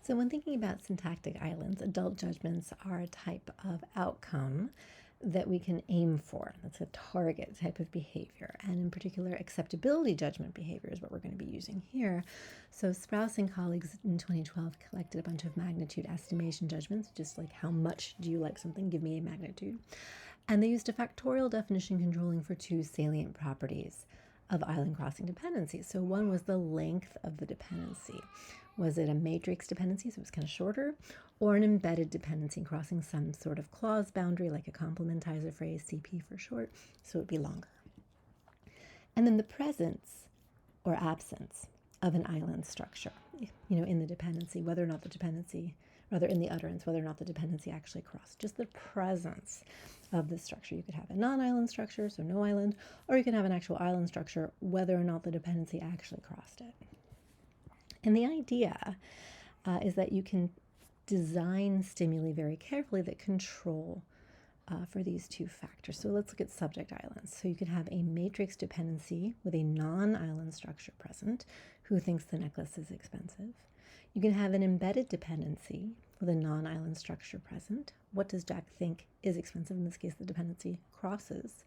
So when thinking about syntactic islands, adult judgments are a type of outcome that we can aim for. That's a target type of behavior. And in particular, acceptability judgment behavior is what we're going to be using here. So Sprouse and colleagues in 2012 collected a bunch of magnitude estimation judgments, just like how much do you like something, give me a magnitude. And they used a factorial definition controlling for two salient properties of island crossing dependencies. So one was the length of the dependency. Was it a matrix dependency, so it was kind of shorter, or an embedded dependency crossing some sort of clause boundary, like a complementizer phrase, CP for short, so it would be longer. And then the presence or absence of an island structure, in the dependency, whether or not the dependency, rather in the utterance, whether or not the dependency actually crossed, just the presence of the structure. You could have a non-island structure, so no island, or you can have an actual island structure, whether or not the dependency actually crossed it. And the idea is that you can design stimuli very carefully that control for these two factors. So let's look at subject islands. So you can have a matrix dependency with a non-island structure present. Who thinks the necklace is expensive? You can have an embedded dependency with a non-island structure present. What does Jack think is expensive? In this case, the dependency crosses,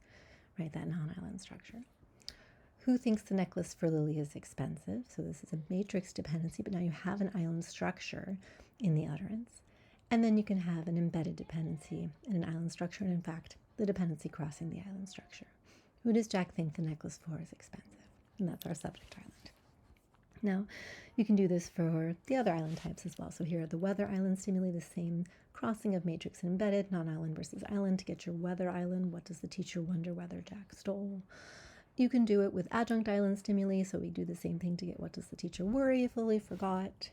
right, that non-island structure. Who thinks the necklace for Lily is expensive? So this is a matrix dependency, but now you have an island structure in the utterance. And then you can have an embedded dependency in an island structure, and in fact, the dependency crossing the island structure. Who does Jack think the necklace for is expensive? And that's our subject island. Now, you can do this for the other island types as well. So here are the weather island stimuli, the same crossing of matrix and embedded, non-island versus island. To get your weather island, what does the teacher wonder whether Jack stole? You can do it with adjunct island stimuli, so we do the same thing to get what does the teacher worry if Lily forgot,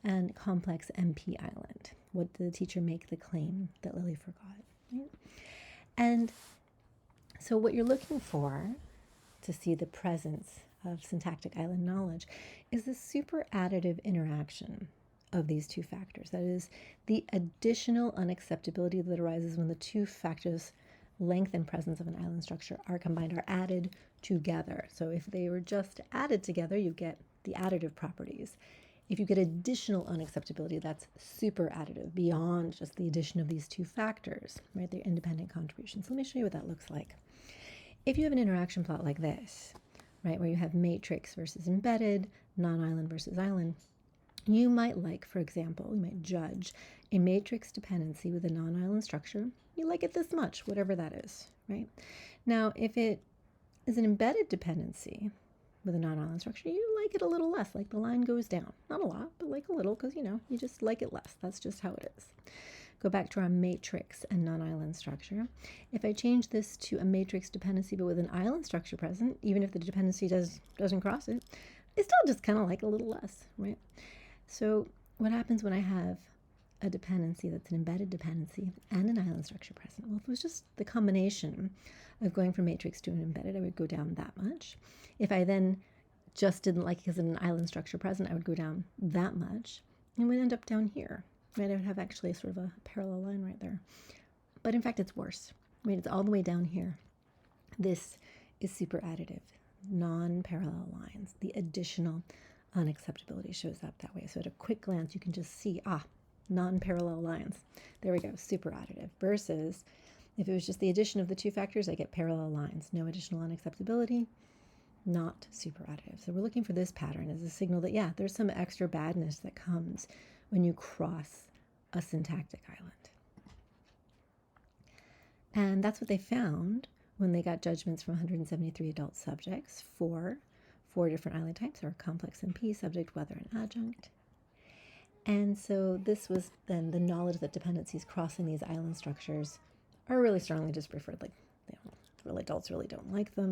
and complex MP island. What did the teacher make the claim that Lily forgot? Right? And so what you're looking for to see the presence of syntactic island knowledge is the super additive interaction of these two factors. That is, the additional unacceptability that arises when the two factors, length and presence of an island structure, are combined, are added together. So if they were just added together, you get the additive properties. If you get additional unacceptability, that's super additive, beyond just the addition of these two factors, right? They're independent contributions. Let me show you what that looks like. If you have an interaction plot like this, right, where you have matrix versus embedded, non-island versus island, you might like, for example, you might judge a matrix dependency with a non-island structure. You like it this much, whatever that is, right? Now, if it is an embedded dependency with a non-island structure, you like it a little less, like the line goes down. Not a lot, but like a little, because, you just like it less. That's just how it is. Go back to our matrix and non-island structure. If I change this to a matrix dependency but with an island structure present, even if the dependency doesn't cross it, I still just kind of like a little less, right? So what happens when I have a dependency that's an embedded dependency and an island structure present? Well, if it was just the combination of going from matrix to an embedded, I would go down that much. If I then just didn't like it because of an island structure present, I would go down that much, and we'd end up down here, right? I would have actually a sort of a parallel line right there. But in fact, it's worse, right? It's all the way down here. This is super additive, non-parallel lines. The additional unacceptability shows up that way. So at a quick glance, you can just see, non-parallel lines. There we go, super additive. Versus if it was just the addition of the two factors, I get parallel lines. No additional unacceptability, not super additive. So we're looking for this pattern as a signal that, yeah, there's some extra badness that comes when you cross a syntactic island. And that's what they found when they got judgments from 173 adult subjects for 4 different island types, or complex MP, subject, weather, and adjunct. And so this was then the knowledge that dependencies crossing these island structures are really strongly dispreferred. Like, adults really don't like them.